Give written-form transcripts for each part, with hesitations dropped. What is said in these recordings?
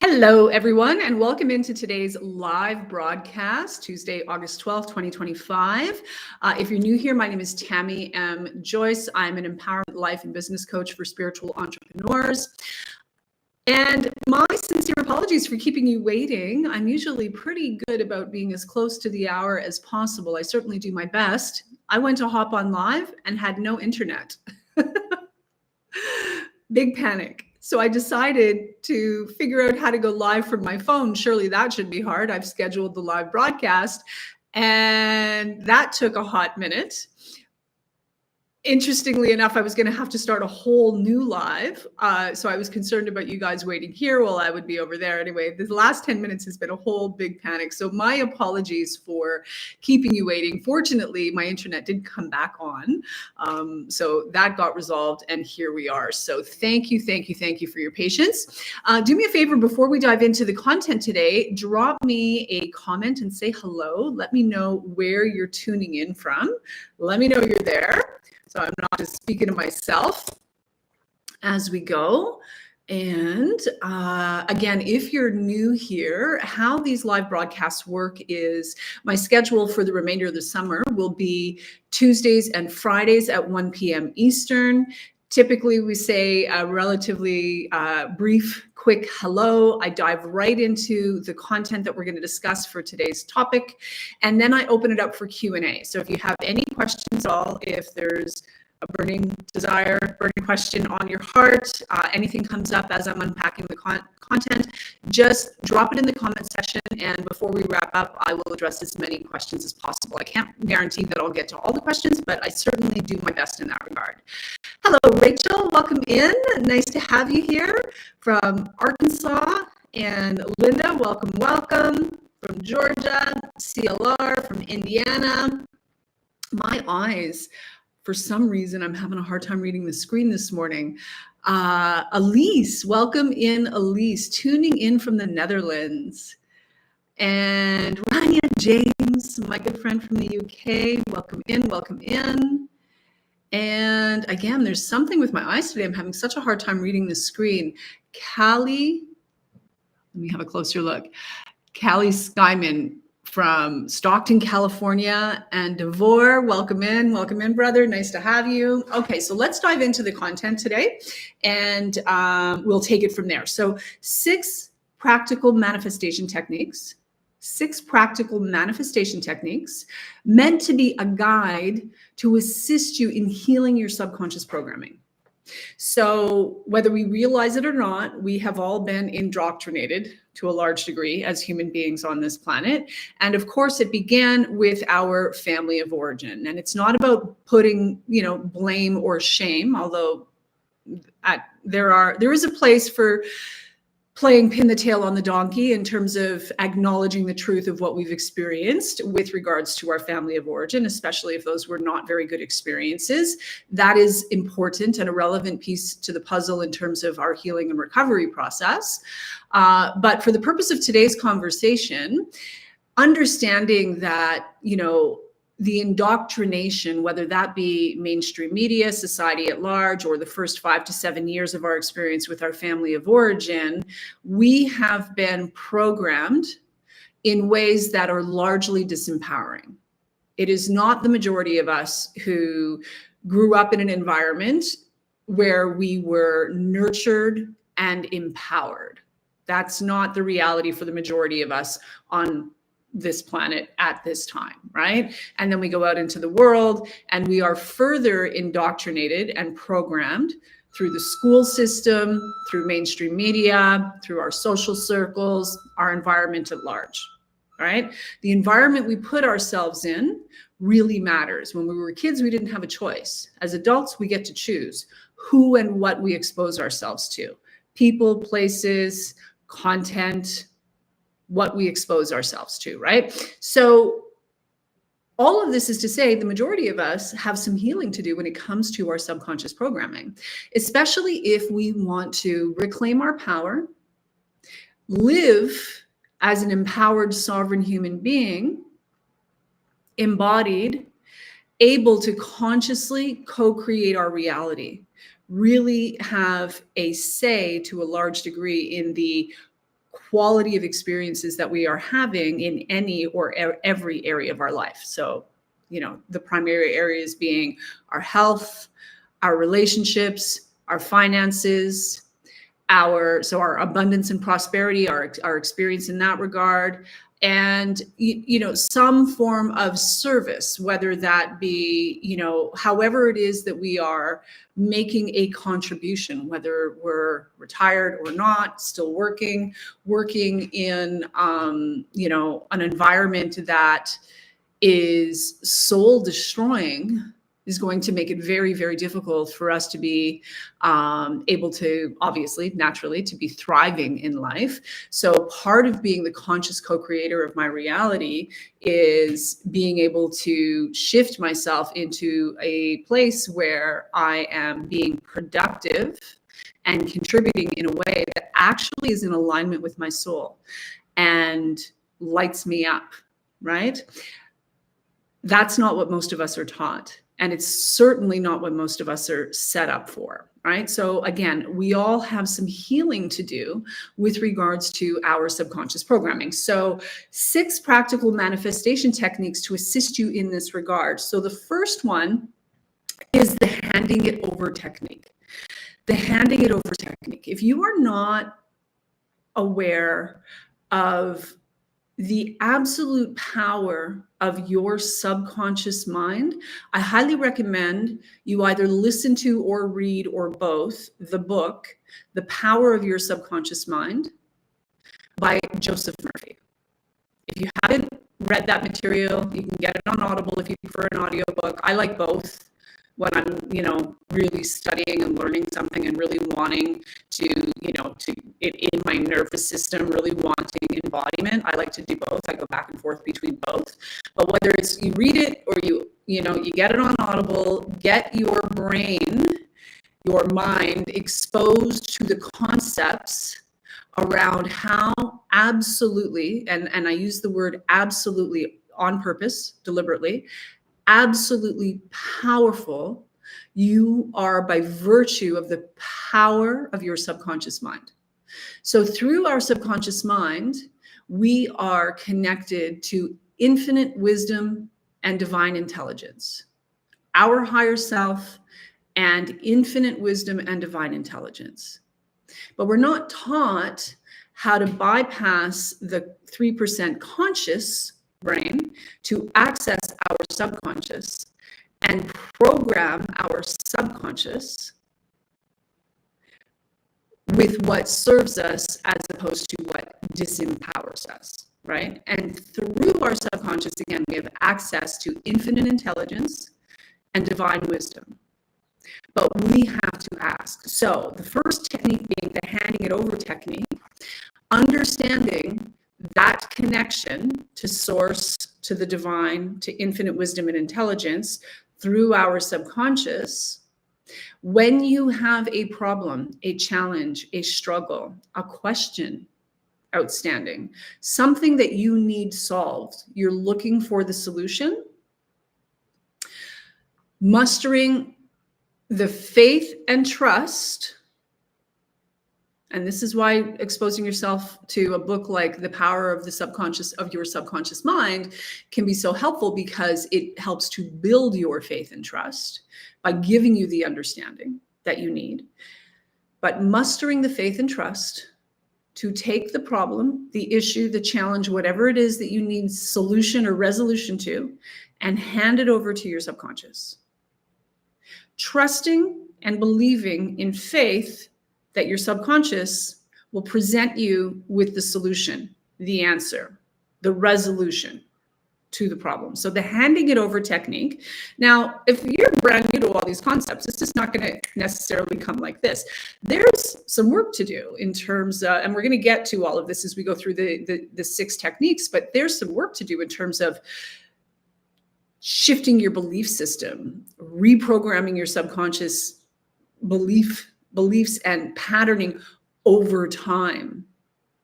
Hello, everyone, and welcome into today's live broadcast, Tuesday, August 12th, 2025. If you're new here, my name is Tamie M Joyce. I'm an empowerment life and business coach for spiritual entrepreneurs. And my sincere apologies for keeping you waiting. I'm usually pretty good about being as close to the hour as possible. I certainly do my best. I went to hop on live and had no internet. Big panic. So I decided to figure out how to go live from my phone. Surely that should be hard. I've scheduled the live broadcast, and that took a hot minute. Interestingly enough, I was going to have to start a whole new live. So I was concerned about you guys waiting here while I would be over there. Anyway, the last 10 minutes has been a whole big panic. So my apologies for keeping you waiting. Fortunately, my internet did come back on. So that got resolved, and here we are. So thank you for your patience. Do me a favor before we dive into the content today, drop me a comment and say hello. Let me know where you're tuning in from. Let me know you're there. So I'm not just speaking to myself as we go. And again, if you're new here, how these live broadcasts work is my schedule for the remainder of the summer will be Tuesdays and Fridays at 1 p.m. Eastern. Typically, we say a relatively brief, quick hello. I dive right into the content that we're going to discuss for today's topic, and then I open it up for Q&A. So if you have any questions at all, if there's a burning desire, burning question on your heart, anything comes up as I'm unpacking the content, just drop it in the comment section, and before we wrap up, I will address as many questions as possible. I can't guarantee that I'll get to all the questions, but I certainly do my best in that regard. Hello, Rachel. Welcome in. Nice to have you here from Arkansas. And Linda, welcome. From Georgia, CLR, from Indiana. My eyes, for some reason, I'm having a hard time reading the screen this morning. Elise, welcome in, Elise, tuning in from the Netherlands. And Rania James, my good friend from the UK, welcome in. And again, there's something with my eyes today. I'm having such a hard time reading the screen. Callie, let me have a closer look. Callie Skyman from Stockton, California, and Devore, welcome in, brother. Nice to have you. Okay, so let's dive into the content today, and we'll take it from there. So 6 practical manifestation techniques meant to be a guide to assist you in healing your subconscious programming. So whether we realize it or not, we have all been indoctrinated to a large degree as human beings on this planet. And of course, it began with our family of origin. And it's not about putting, blame or shame, although there is a place for playing pin the tail on the donkey in terms of acknowledging the truth of what we've experienced with regards to our family of origin, especially if those were not very good experiences. That is important and a relevant piece to the puzzle in terms of our healing and recovery process. But for the purpose of today's conversation, understanding that, the indoctrination, whether that be mainstream media, society at large, or the first 5 to 7 years of our experience with our family of origin, we have been programmed in ways that are largely disempowering. It is not the majority of us who grew up in an environment where we were nurtured and empowered. That's not the reality for the majority of us on this planet at this time, right? And then we go out into the world and we are further indoctrinated and programmed through the school system, through mainstream media, through our social circles, our environment at large, right? The environment we put ourselves in really matters. When we were kids, we didn't have a choice. As adults, we get to choose who and what we expose ourselves to. People, places, content, what we expose ourselves to, right? So all of this is to say the majority of us have some healing to do when it comes to our subconscious programming, especially if we want to reclaim our power, live as an empowered, sovereign human being, embodied, able to consciously co-create our reality, really have a say to a large degree in the quality of experiences that we are having in any or every area of our life. So, the primary areas being our health, our relationships, our finances, our abundance and prosperity, our experience in that regard, and some form of service, whether that be however it is that we are making a contribution, whether we're retired or not, still working in an environment that is soul destroying, is going to make it very, very difficult for us to be able to, obviously, naturally, to be thriving in life. So part of being the conscious co-creator of my reality is being able to shift myself into a place where I am being productive and contributing in a way that actually is in alignment with my soul and lights me up, right? That's not what most of us are taught. And it's certainly not what most of us are set up for, right? So again, we all have some healing to do with regards to our subconscious programming. So 6 practical manifestation techniques to assist you in this regard. So the first one is the handing it over technique. The handing it over technique. If you are not aware of the absolute power of your subconscious mind, I highly recommend you either listen to or read, or both, the book, The Power of Your Subconscious Mind by Joseph Murphy. If you haven't read that material, you can get it on Audible if you prefer an audiobook. I like both. When I'm, really studying and learning something and really wanting to, in my nervous system, really wanting embodiment, I like to do both. I go back and forth between both. But whether it's you read it or you get it on Audible, get your brain, your mind exposed to the concepts around how absolutely, and I use the word absolutely on purpose, deliberately, absolutely powerful you are by virtue of the power of your subconscious mind. So through our subconscious mind, we are connected to infinite wisdom and divine intelligence, our higher self and infinite wisdom and divine intelligence. But we're not taught how to bypass the 3% conscious brain to access our subconscious and program our subconscious with what serves us as opposed to what disempowers us, right? And through our subconscious, again, we have access to infinite intelligence and divine wisdom. But we have to ask. So the first technique being the handing it over technique, understanding that connection to source, to the divine, to infinite wisdom and intelligence through our subconscious. When you have a problem, a challenge, a struggle, a question outstanding, something that you need solved, you're looking for the solution, mustering the faith and trust. And this is why exposing yourself to a book like The Power of the Subconscious, of Your Subconscious Mind, can be so helpful, because it helps to build your faith and trust by giving you the understanding that you need. But mustering the faith and trust to take the problem, the issue, the challenge, whatever it is that you need solution or resolution to, and hand it over to your subconscious. Trusting and believing in faith that your subconscious will present you with the solution, the answer, the resolution to the problem. So the handing it over technique. Now, if you're brand new to all these concepts, it's just not going to necessarily come like this. There's some work to do in terms of, and we're going to get to all of this as we go through the 6 techniques, but there's some work to do in terms of shifting your belief system, reprogramming your subconscious beliefs and patterning over time,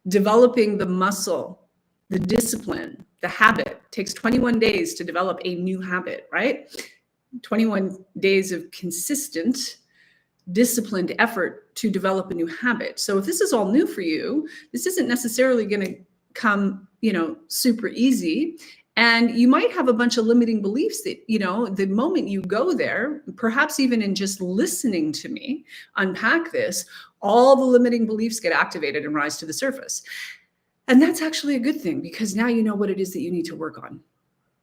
developing the muscle, the discipline, the habit. It takes 21 days to develop a new habit, right? 21 days of consistent disciplined effort to develop a new habit. So if this is all new for you, this isn't necessarily going to come, super easy. And you might have a bunch of limiting beliefs that, the moment you go there, perhaps even in just listening to me unpack this, all the limiting beliefs get activated and rise to the surface. And that's actually a good thing, because now you know what it is that you need to work on.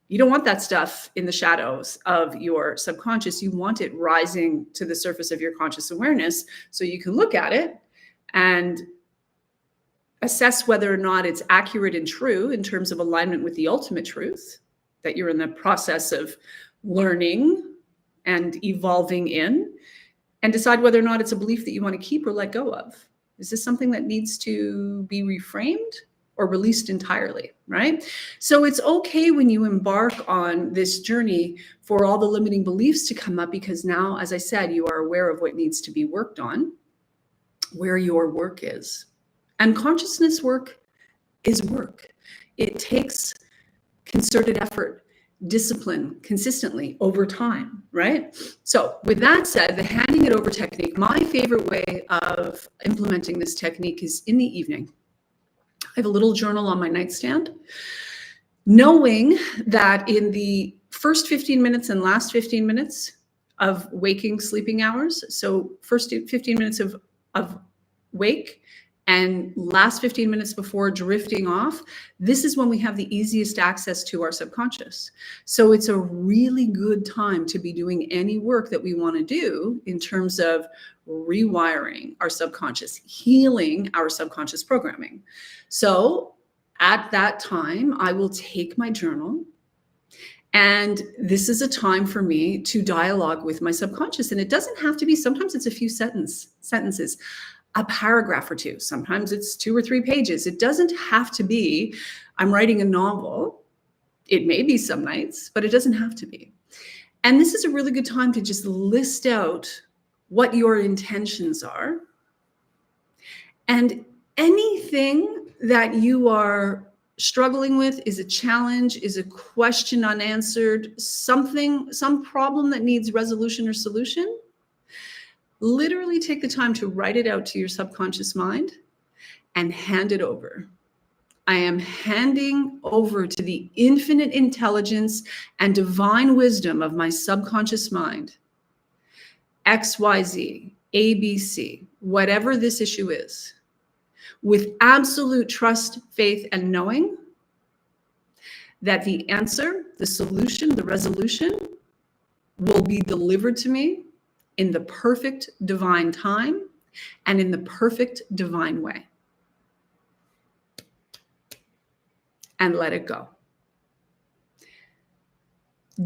You don't want that stuff in the shadows of your subconscious. You want it rising to the surface of your conscious awareness so you can look at it and assess whether or not it's accurate and true in terms of alignment with the ultimate truth that you're in the process of learning and evolving in, and decide whether or not it's a belief that you want to keep or let go of. Is this something that needs to be reframed or released entirely, right? So it's okay when you embark on this journey for all the limiting beliefs to come up, because now, as I said, you are aware of what needs to be worked on, where your work is. And consciousness work is work. It takes concerted effort, discipline, consistently over time, right? So with that said, the handing it over technique, my favorite way of implementing this technique is in the evening. I have a little journal on my nightstand, knowing that in the first 15 minutes and last 15 minutes of waking sleeping hours, so first 15 minutes of wake and last 15 minutes before drifting off, this is when we have the easiest access to our subconscious. So it's a really good time to be doing any work that we want to do in terms of rewiring our subconscious, healing our subconscious programming. So at that time, I will take my journal, and this is a time for me to dialogue with my subconscious. And it doesn't have to be, sometimes it's a few sentences, a paragraph or two. Sometimes it's 2 or 3 pages. It doesn't have to be, I'm writing a novel. It may be some nights, but it doesn't have to be. And this is a really good time to just list out what your intentions are. And anything that you are struggling with is a challenge, is a question unanswered, some problem that needs resolution or solution, literally take the time to write it out to your subconscious mind and hand it over. I am handing over to the infinite intelligence and divine wisdom of my subconscious mind, XYZ, ABC, whatever this issue is, with absolute trust, faith, and knowing that the answer, the solution, the resolution will be delivered to me in the perfect divine time and in the perfect divine way. And let it go.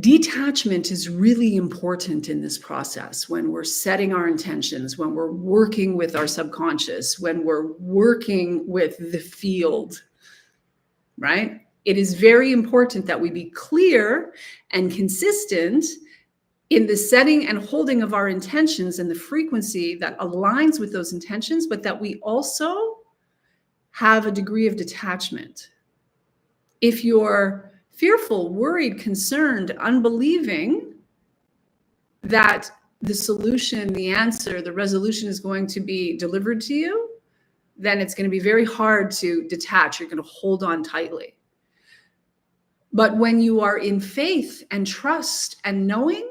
Detachment is really important in this process when we're setting our intentions, when we're working with our subconscious, when we're working with the field, right? It is very important that we be clear and consistent in the setting and holding of our intentions and the frequency that aligns with those intentions, but that we also have a degree of detachment. If you're fearful, worried, concerned, unbelieving that the solution, the answer, the resolution is going to be delivered to you, then it's going to be very hard to detach. You're going to hold on tightly. But when you are in faith and trust and knowing,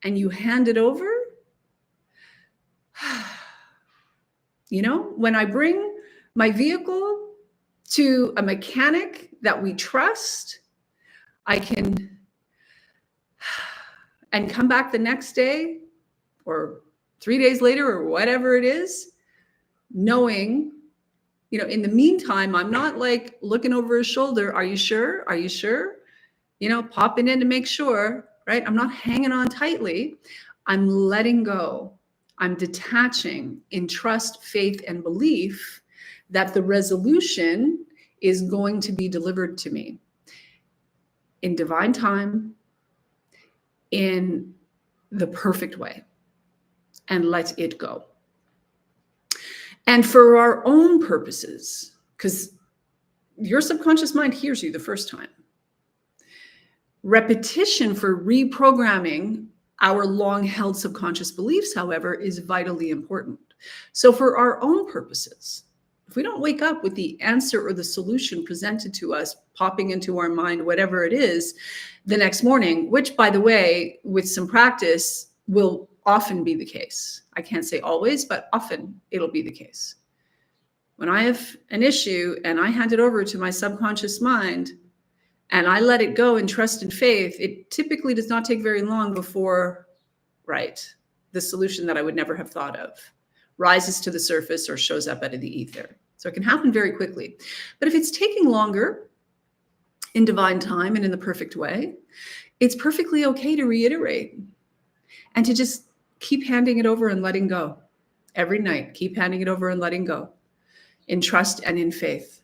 and you hand it over, when I bring my vehicle to a mechanic that we trust, I can, and come back the next day or 3 days later or whatever it is, knowing, in the meantime, I'm not like looking over his shoulder. Are you sure? Are you sure? Popping in to make sure, right? I'm not hanging on tightly. I'm letting go. I'm detaching in trust, faith, and belief that the resolution is going to be delivered to me in divine time, in the perfect way, and let it go. And for our own purposes, because your subconscious mind hears you the first time. Repetition for reprogramming Our long-held subconscious beliefs, however, is vitally important. So for our own purposes, if we don't wake up with the answer or the solution presented to us, popping into our mind, whatever it is, the next morning, which, by the way, with some practice, will often be the case. I can't say always, but often it'll be the case. When I have an issue and I hand it over to my subconscious mind and I let it go in trust and faith, it typically does not take very long before, the solution that I would never have thought of rises to the surface or shows up out of the ether. So it can happen very quickly. But if it's taking longer in divine time and in the perfect way, it's perfectly okay to reiterate and to just keep handing it over and letting go. Every night, keep handing it over and letting go in trust and in faith.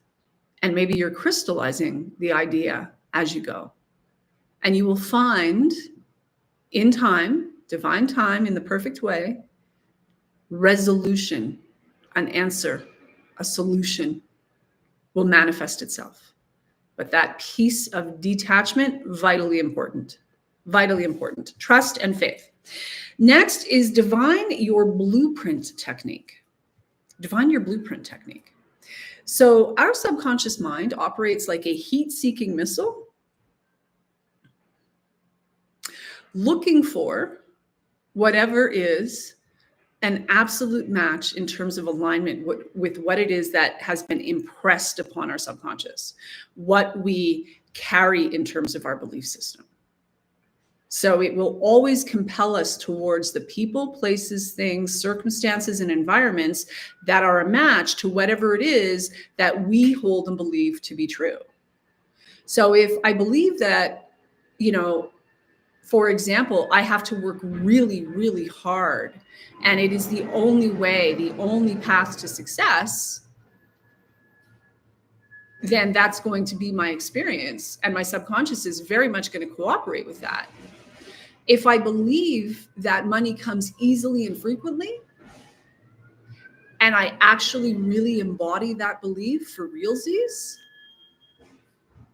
And maybe you're crystallizing the idea as you go. And you will find in time, divine time, in the perfect way, resolution, an answer, a solution will manifest itself. But that piece of detachment, vitally important, vitally important. Trust and faith. Next is divine your blueprint technique. Divine your blueprint technique. So our subconscious mind operates like a heat-seeking missile, looking for whatever is an absolute match in terms of alignment with what it is that has been impressed upon our subconscious, what we carry in terms of our belief system. So it will always compel us towards the people, places, things, circumstances, and environments that are a match to whatever it is that we hold and believe to be true. So if I believe that, for example, I have to work really, really hard, and it is the only way, the only path to success, then that's going to be my experience. And my subconscious is very much going to cooperate with that. If I believe that money comes easily and frequently, and I actually really embody that belief for realsies,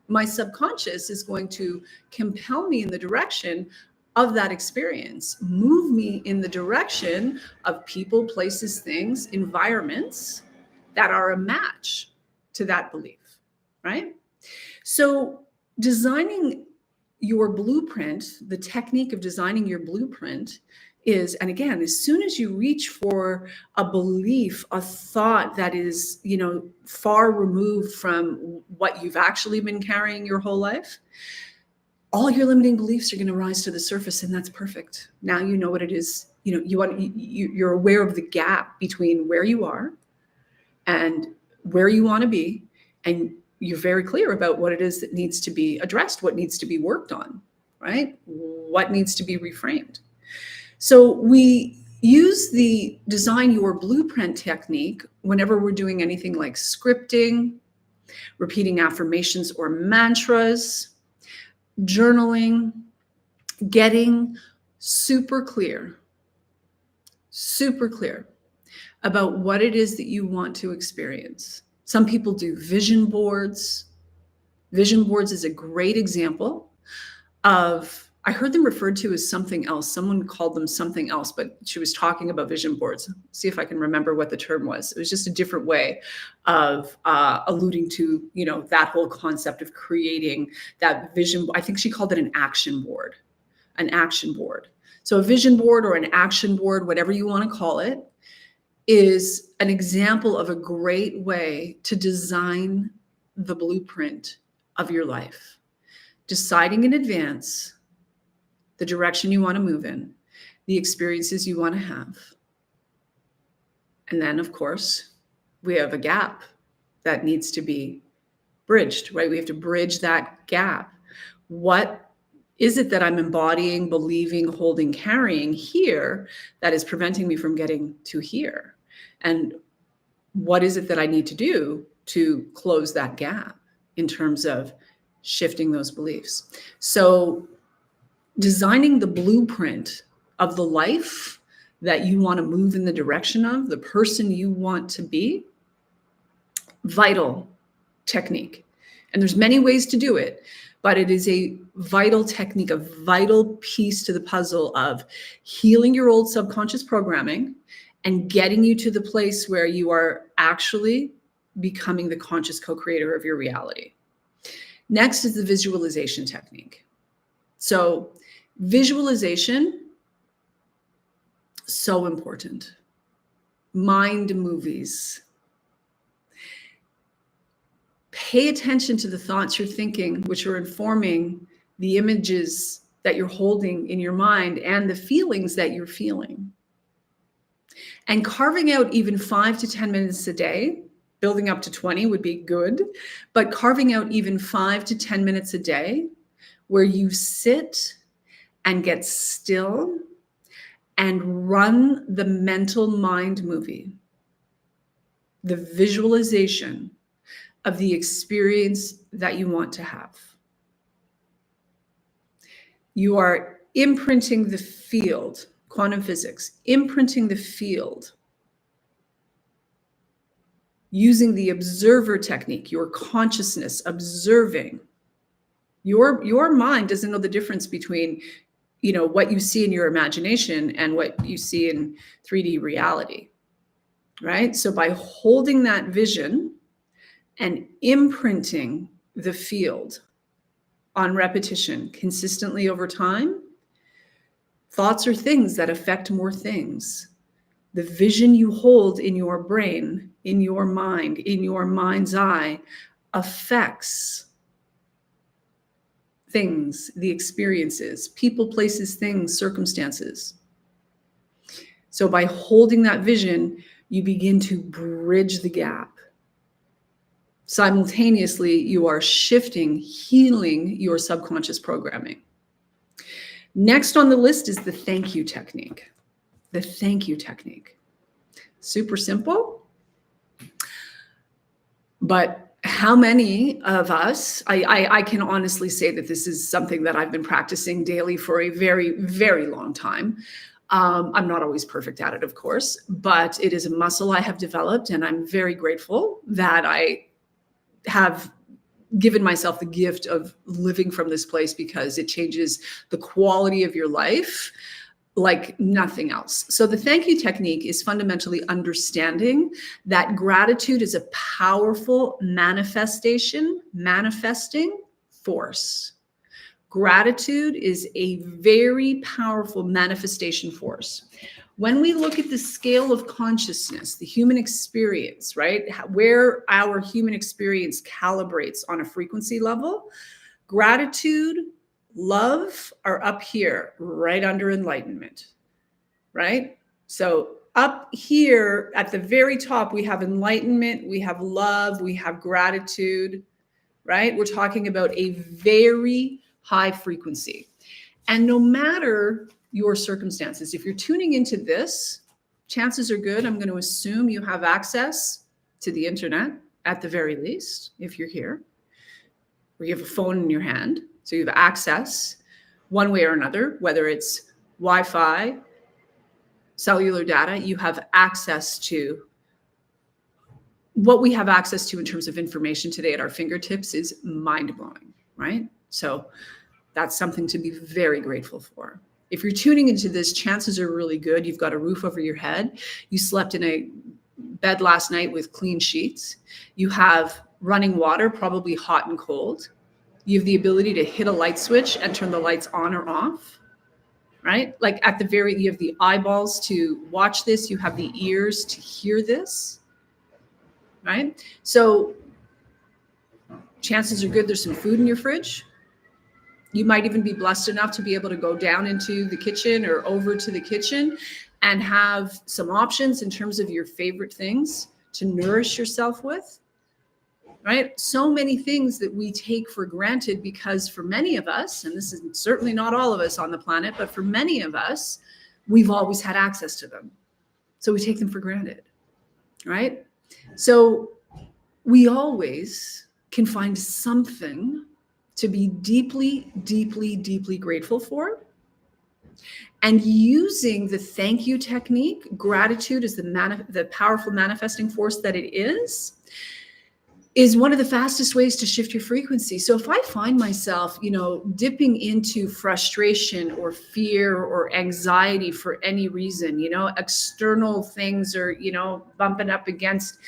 my subconscious is going to compel me in the direction of that experience, move me in the direction of people, places, things, environments that are a match to that belief, right? So designing your blueprint, the technique of designing your blueprint is, and again, as soon as you reach for a belief, a thought that is, far removed from what you've actually been carrying your whole life, all your limiting beliefs are going to rise to the surface, and that's perfect. Now you know what it is. You're aware of the gap between where you are and where you want to be, and you're very clear about what it is that needs to be addressed, what needs to be worked on, right? What needs to be reframed. So we use the design your blueprint technique whenever we're doing anything like scripting, repeating affirmations or mantras, journaling, getting super clear about what it is that you want to experience. Some people do vision boards. Vision boards is a great example of, I heard them referred to as something else. Someone called them something else, but she was talking about vision boards. See if I can remember what the term was. It was just a different way of alluding to, that whole concept of creating that vision. I think she called it an action board. So a vision board or an action board, whatever you want to call it, is an example of a great way to design the blueprint of your life. Deciding in advance the direction you want to move in, the experiences you want to have. And then, of course, we have a gap that needs to be bridged, right? We have to bridge that gap. What is it that I'm embodying, believing, holding, carrying here that is preventing me from getting to here? And what is it that I need to do to close that gap in terms of shifting those beliefs? So designing the blueprint of the life that you want to move in the direction of, the person you want to be, vital technique. And there's many ways to do it, but it is a vital technique, a vital piece to the puzzle of healing your old subconscious programming and getting you to the place where you are actually becoming the conscious co-creator of your reality. Next is the visualization technique. So visualization, so important. Mind movies. Pay attention to the thoughts you're thinking, which are informing the images that you're holding in your mind and the feelings that you're feeling. And carving out even 5 to 10 minutes a day, building up to 20 would be good, but carving out even 5 to 10 minutes a day where you sit and get still and run the mental mind movie, the visualization of the experience that you want to have. You are imprinting the field, quantum physics, imprinting the field using the observer technique, your consciousness observing. Your mind doesn't know the difference between, what you see in your imagination and what you see in 3D reality, right? So by holding that vision and imprinting the field on repetition consistently over time, thoughts are things that affect more things. The vision you hold in your brain, in your mind, in your mind's eye, affects things, the experiences, people, places, things, circumstances. So by holding that vision, you begin to bridge the gap. Simultaneously, you are shifting, healing your subconscious programming. Next on the list is the thank you technique. The thank you technique. Super simple. But how many of us, I can honestly say that this is something that I've been practicing daily for a very, very long time. I'm not always perfect at it, of course, but it is a muscle I have developed, and I'm very grateful that I have given myself the gift of living from this place, because it changes the quality of your life like nothing else. So the thank you technique is fundamentally understanding that gratitude is a powerful manifesting force. Gratitude is a very powerful manifestation force. When we look at the scale of consciousness, the human experience, right, where our human experience calibrates on a frequency level, gratitude, love are up here, right under enlightenment, right? So up here at the very top, we have enlightenment, we have love, we have gratitude, right? We're talking about a very high frequency. And no matter your circumstances, if you're tuning into this, chances are good, I'm going to assume you have access to the internet at the very least, if you're here, or you have a phone in your hand. So you have access one way or another, whether it's Wi-Fi, cellular data, you have access to what we have access to in terms of information today at our fingertips is mind-blowing, right? So that's something to be very grateful for. If you're tuning into this, chances are really good you've got a roof over your head. You slept in a bed last night with clean sheets. You have running water, probably hot and cold. You have the ability to hit a light switch and turn the lights on or off, right? Like you have the eyeballs to watch this. You have the ears to hear this, right? So chances are good there's some food in your fridge. You might even be blessed enough to be able to go down into the kitchen or over to the kitchen and have some options in terms of your favorite things to nourish yourself with, right? So many things that we take for granted because for many of us, and this is certainly not all of us on the planet, but for many of us, we've always had access to them. So we take them for granted, right? So we always can find something to be deeply, deeply, deeply grateful for. And using the thank you technique, gratitude is the powerful manifesting force that it is. is one of the fastest ways to shift your frequency. So if I find myself, dipping into frustration or fear or anxiety for any reason, external things are, bumping up against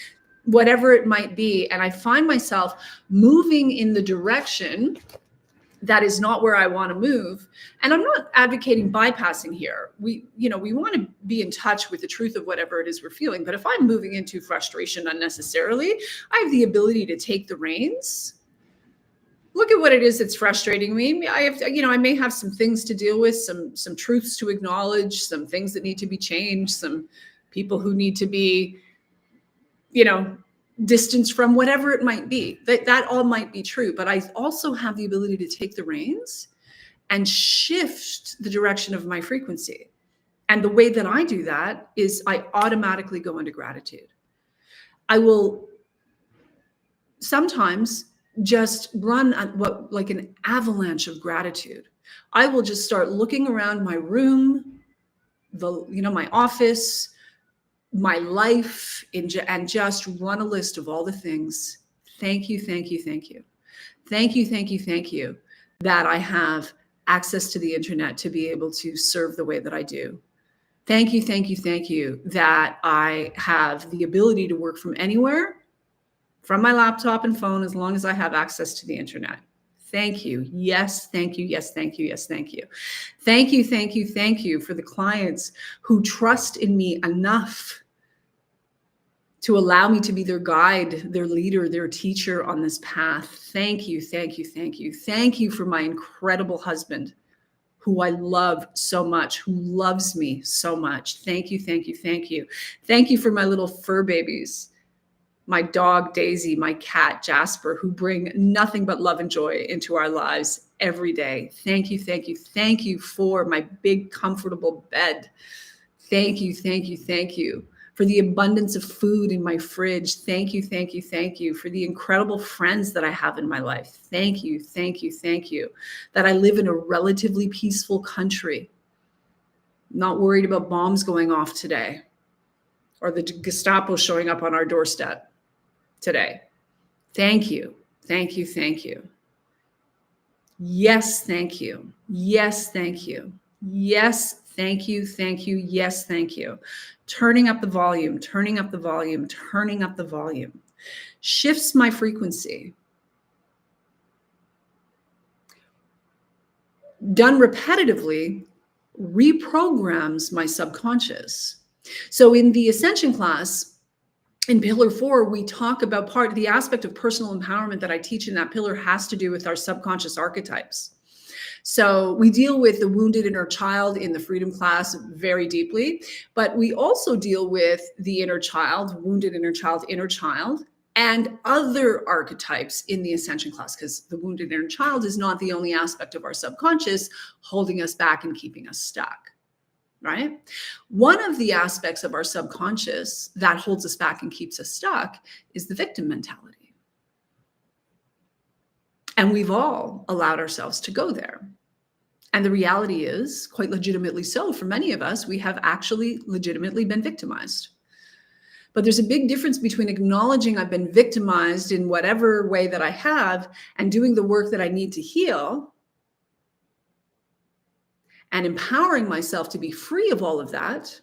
whatever it might be, and I find myself moving in the direction that is not where I want to move. And I'm not advocating bypassing here. We want to be in touch with the truth of whatever it is we're feeling. But if I'm moving into frustration unnecessarily, I have the ability to take the reins. Look at what it is that's frustrating me. I may have some things to deal with, some truths to acknowledge, some things that need to be changed, some people who need to be, distance from, whatever it might be. That all might be true, but I also have the ability to take the reins and shift the direction of my frequency. And the way that I do that is I automatically go into gratitude. I will sometimes just run like an avalanche of gratitude. I will just start looking around my room, my office, my life, and just run a list of all the things. Thank you, thank you, thank you. Thank you, thank you, thank you that I have access to the internet to be able to serve the way that I do. Thank you, thank you, thank you that I have the ability to work from anywhere, from my laptop and phone, as long as I have access to the internet. Thank you. Yes, thank you. Yes, thank you. Yes, thank you. Thank you, thank you, thank you for the clients who trust in me enough to allow me to be their guide, their leader, their teacher on this path. Thank you, thank you, thank you. Thank you for my incredible husband, who I love so much, who loves me so much. Thank you, thank you, thank you. Thank you for my little fur babies, my dog, Daisy, my cat, Jasper, who bring nothing but love and joy into our lives every day. Thank you, thank you, thank you for my big, comfortable bed. Thank you, thank you, thank you for the abundance of food in my fridge. Thank you, thank you, thank you for the incredible friends that I have in my life. Thank you, thank you, thank you that I live in a relatively peaceful country, not worried about bombs going off today or the Gestapo showing up on our doorstep today. Thank you, thank you, thank you. Yes, thank you. Yes, thank you. Yes, thank you, thank you. Yes, thank you. Turning up the volume, turning up the volume, turning up the volume. Shifts my frequency. Done repetitively, reprograms my subconscious. So in the Ascension class, in Pillar 4, we talk about part of the aspect of personal empowerment that I teach in that pillar has to do with our subconscious archetypes. So we deal with the wounded inner child in the freedom class very deeply, but we also deal with the inner child, wounded inner child, and other archetypes in the Ascension class, because the wounded inner child is not the only aspect of our subconscious holding us back and keeping us stuck. Right? One of the aspects of our subconscious that holds us back and keeps us stuck is the victim mentality. And we've all allowed ourselves to go there. And the reality is, quite legitimately so, for many of us, we have actually legitimately been victimized. But there's a big difference between acknowledging I've been victimized in whatever way that I have and doing the work that I need to heal and empowering myself to be free of all of that,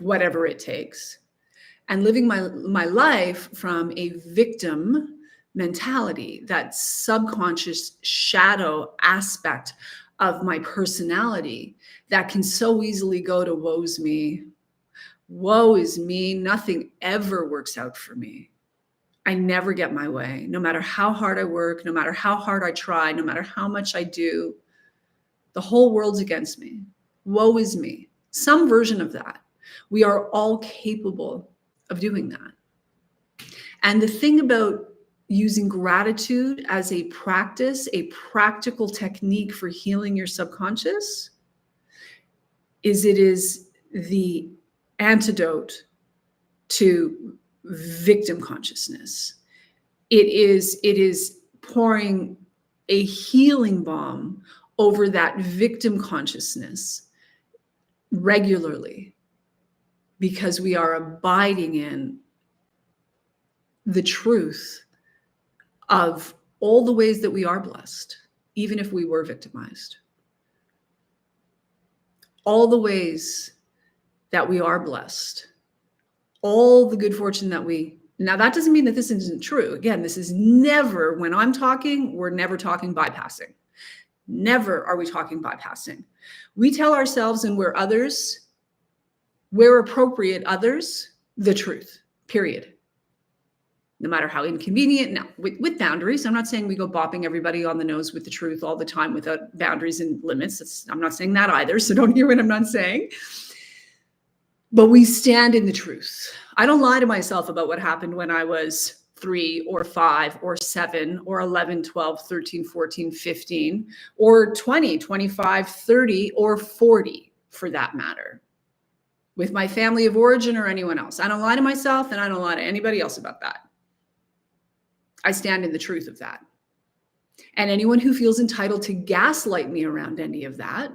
whatever it takes, and living my life from a victim mentality, that subconscious shadow aspect of my personality that can so easily go to woe's me. Woe is me. Nothing ever works out for me. I never get my way, no matter how hard I work, no matter how hard I try, no matter how much I do. The whole world's against me. Woe is me. Some version of that. We are all capable of doing that. And the thing about using gratitude as a practice, a practical technique for healing your subconscious, is it is the antidote to victim consciousness. It is pouring a healing balm over that victim consciousness regularly, because we are abiding in the truth of all the ways that we are blessed, even if we were victimized. All the ways that we are blessed, all the good fortune that we, now that doesn't mean that this isn't true. Again, this is never, when I'm talking, we're never talking bypassing. Never are we talking bypassing. We tell ourselves and we're others, where appropriate others, the truth, period. No matter how inconvenient. Now, with boundaries, I'm not saying we go bopping everybody on the nose with the truth all the time without boundaries and limits. I'm not saying that either, so don't hear what I'm not saying. But we stand in the truth. I don't lie to myself about what happened when I was 3 or 5 or 7 or 11, 12, 13, 14, 15, or 20, 25, 30, or 40 for that matter, with my family of origin or anyone else. I don't lie to myself and I don't lie to anybody else about that. I stand in the truth of that. And anyone who feels entitled to gaslight me around any of that,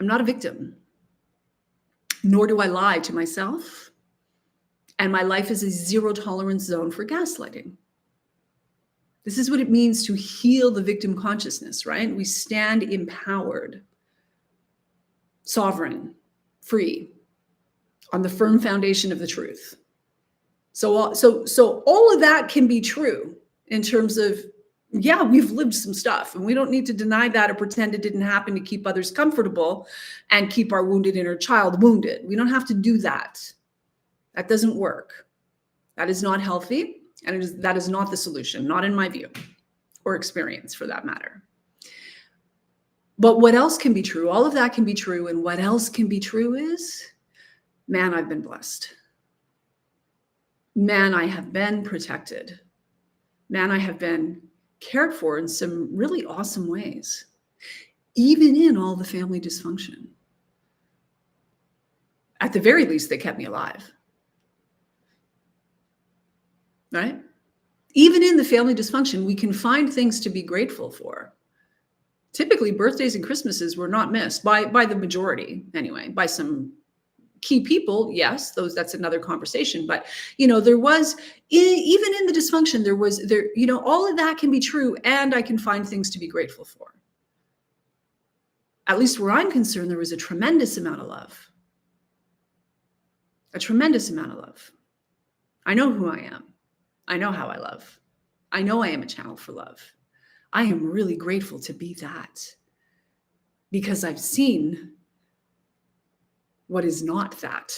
I'm not a victim, nor do I lie to myself. And my life is a zero tolerance zone for gaslighting. This is what it means to heal the victim consciousness, right? We stand empowered, sovereign, free, on the firm foundation of the truth. So all of that can be true in terms of, yeah, we've lived some stuff and we don't need to deny that or pretend it didn't happen to keep others comfortable and keep our wounded inner child wounded. We don't have to do that. That doesn't work. That is not healthy. And that is not the solution, not in my view or experience for that matter. But what else can be true? All of that can be true. And what else can be true is, man, I've been blessed. Man, I have been protected. Man, I have been cared for in some really awesome ways, even in all the family dysfunction. At the very least, they kept me alive. Right? Even in the family dysfunction, we can find things to be grateful for. Typically, birthdays and Christmases were not missed by the majority, anyway, by some key people. Yes, that's another conversation. But, there was, even in the dysfunction, all of that can be true. And I can find things to be grateful for. At least where I'm concerned, there was a tremendous amount of love. A tremendous amount of love. I know who I am. I know how I love. I know I am a channel for love. I am really grateful to be that because I've seen what is not that.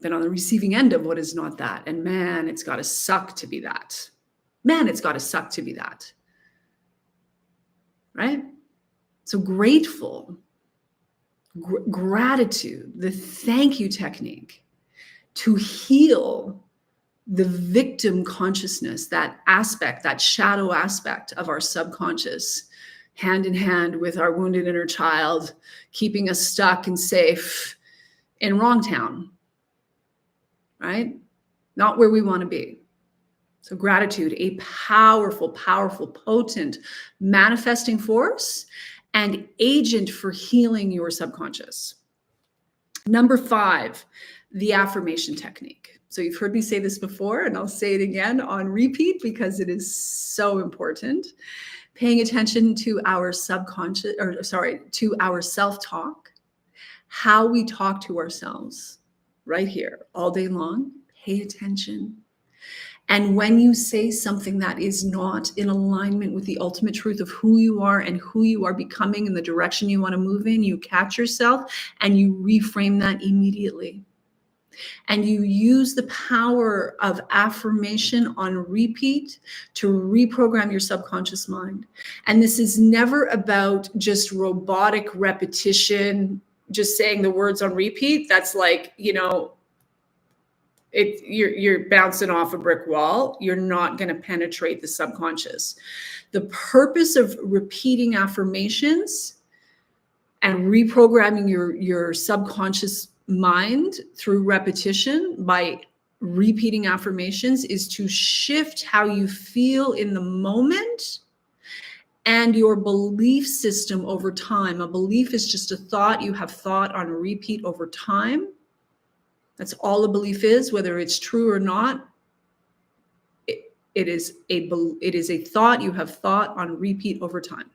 Been on the receiving end of what is not that. And man, it's got to suck to be that. Man, it's got to suck to be that. Right? So grateful, gratitude, the thank you technique to heal the victim consciousness, that aspect, that shadow aspect of our subconscious, hand in hand with our wounded inner child, keeping us stuck and safe in wrong town, right? Not where we want to be. So gratitude, a powerful, powerful, potent manifesting force and agent for healing your subconscious. Number 5, the affirmation technique. So you've heard me say this before, and I'll say it again on repeat because it is so important. Paying attention to our to our self-talk, how we talk to ourselves right here all day long. Pay attention. And when you say something that is not in alignment with the ultimate truth of who you are and who you are becoming and the direction you want to move in, you catch yourself and you reframe that immediately. And you use the power of affirmation on repeat to reprogram your subconscious mind. And this is never about just robotic repetition, just saying the words on repeat. That's like, you're bouncing off a brick wall. You're not going to penetrate the subconscious. The purpose of repeating affirmations and reprogramming your subconscious mind through repetition by repeating affirmations is to shift how you feel in the moment and your belief system over time. A belief is just a thought you have thought on repeat over time. That's all a belief is, whether it's true or not. It is a thought you have thought on repeat over time.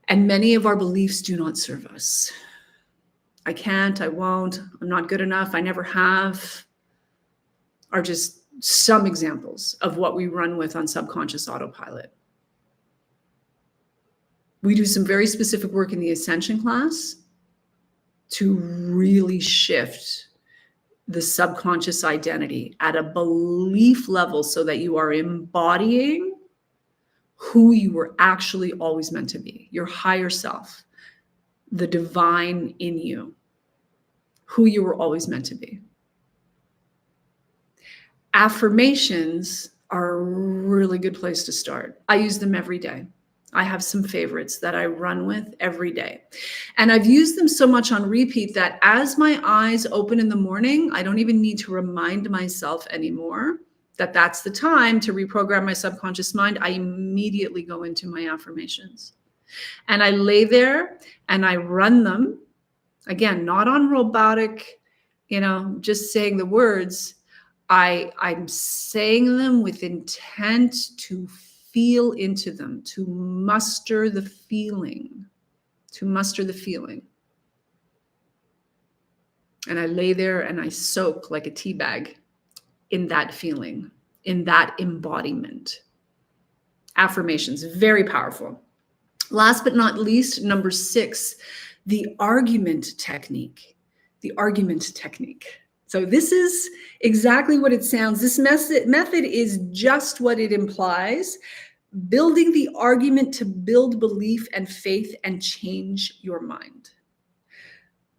And many of our beliefs do not serve us. I can't, I won't, I'm not good enough, I never have, are just some examples of what we run with on subconscious autopilot. We do some very specific work in the Ascension class to really shift the subconscious identity at a belief level so that you are embodying who you were actually always meant to be, your higher self, the divine in you, who you were always meant to be. Affirmations are a really good place to start. I use them every day. I have some favorites that I run with every day. And I've used them so much on repeat that as my eyes open in the morning, I don't even need to remind myself anymore that that's the time to reprogram my subconscious mind. I immediately go into my affirmations. And I lay there and I run them. Again, not on robotic, just saying the words. I'm saying them with intent to feel into them, to muster the feeling, And I lay there and I soak like a tea bag in that feeling, in that embodiment. Affirmations, very powerful. Last but not least, number 6, the argument technique. So this is exactly what it sounds. This method is just what it implies. Building the argument to build belief and faith and change your mind.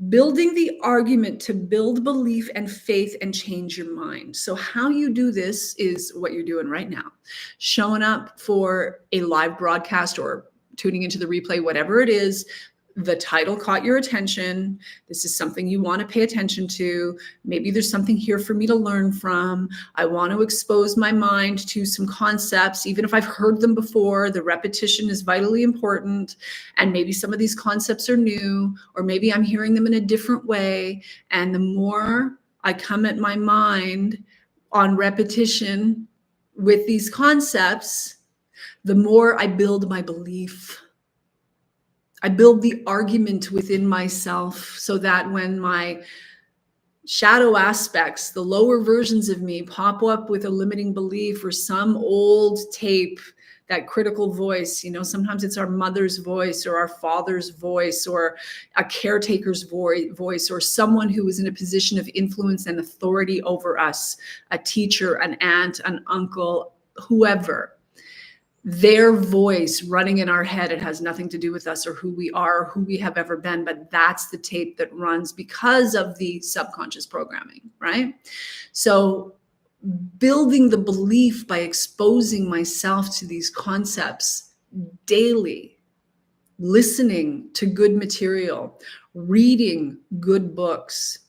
Building the argument to build belief and faith and change your mind. So how you do this is what you're doing right now. Showing up for a live broadcast or tuning into the replay, whatever it is. The title caught your attention. This is something you want to pay attention to. Maybe there's something here for me to learn from. I want to expose my mind to some concepts, even if I've heard them before. The repetition is vitally important. And maybe some of these concepts are new, or maybe I'm hearing them in a different way. And the more I come at my mind on repetition with these concepts, the more I build my belief. I build the argument within myself so that when my shadow aspects, the lower versions of me, pop up with a limiting belief or some old tape, that critical voice, sometimes it's our mother's voice or our father's voice or a caretaker's voice or someone who is in a position of influence and authority over us, a teacher, an aunt, an uncle, whoever. Their voice running in our head, it has nothing to do with us or who we are or who we have ever been, but that's the tape that runs because of the subconscious programming, right? So building the belief by exposing myself to these concepts daily, listening to good material, reading good books.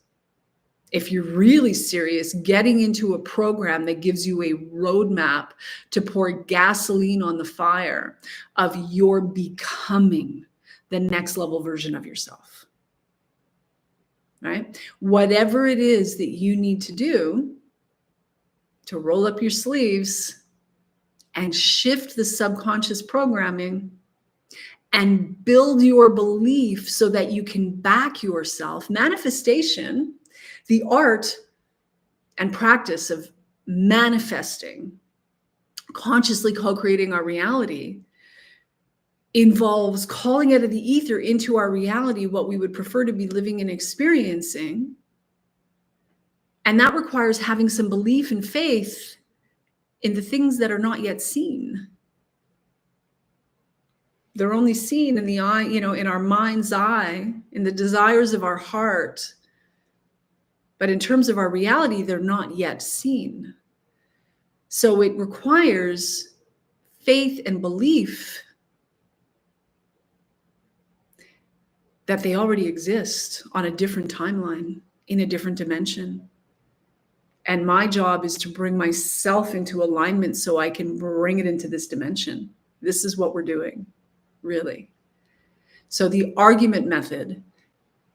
If you're really serious, getting into a program that gives you a roadmap to pour gasoline on the fire of your becoming the next level version of yourself, right? Whatever it is that you need to do to roll up your sleeves and shift the subconscious programming and build your belief so that you can back yourself. Manifestation, the art and practice of manifesting, consciously co-creating our reality, involves calling out of the ether into our reality what we would prefer to be living and experiencing. And that requires having some belief and faith in the things that are not yet seen. They're only seen in the eye, in our mind's eye, in the desires of our heart. But in terms of our reality, they're not yet seen. So it requires faith and belief that they already exist on a different timeline, in a different dimension. And my job is to bring myself into alignment so I can bring it into this dimension. This is what we're doing, really. So the argument method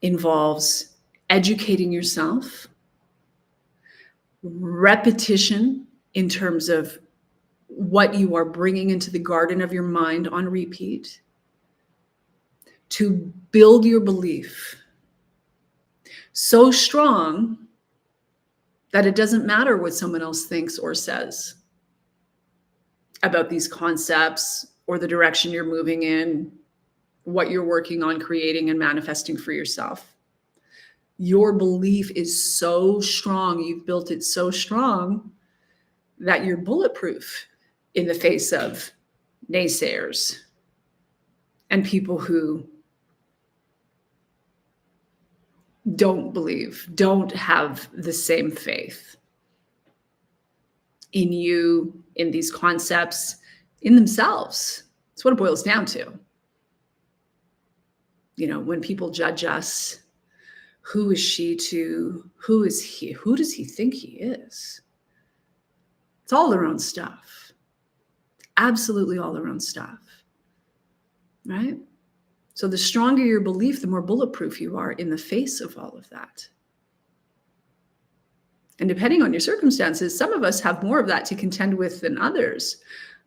involves educating yourself, repetition in terms of what you are bringing into the garden of your mind on repeat, to build your belief so strong that it doesn't matter what someone else thinks or says about these concepts or the direction you're moving in, what you're working on creating and manifesting for yourself. Your belief is so strong, you've built it so strong that you're bulletproof in the face of naysayers and people who don't believe, don't have the same faith in you, in these concepts, in themselves. That's what it boils down to. You know, when people judge us, who is she to, who is he, who does he think he is? It's all their own stuff. Absolutely all their own stuff, right? So the stronger your belief, the more bulletproof you are in the face of all of that. And depending on your circumstances, some of us have more of that to contend with than others.